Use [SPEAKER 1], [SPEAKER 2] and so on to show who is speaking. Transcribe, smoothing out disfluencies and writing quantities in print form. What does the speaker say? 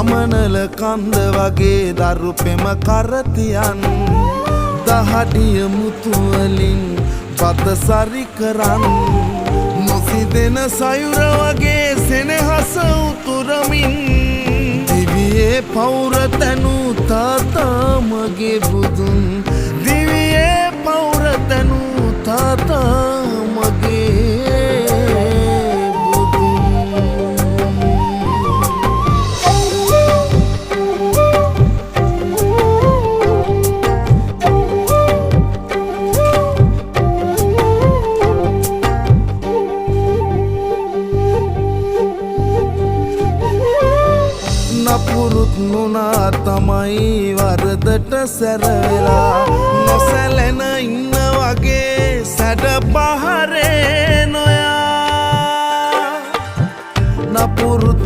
[SPEAKER 1] ගමනල කන්ද වගේ දරු පෙම කරතියන් දහඩිය මුතු වලින් පත සරි කරන් නොසිදෙන සයුර වගේ සෙනෙහස උතුරමින් දිවියේ පෞර තැනු තාතා මගේ බුදුන් දිවියේ පෞර තැනු තාතා මගේ නපුරුත් නුනා තමයි වරදට සැරවෙලා නොසැලෙන ඉන්න වගේ සැඩ පහරේ නොයා නපුරුත්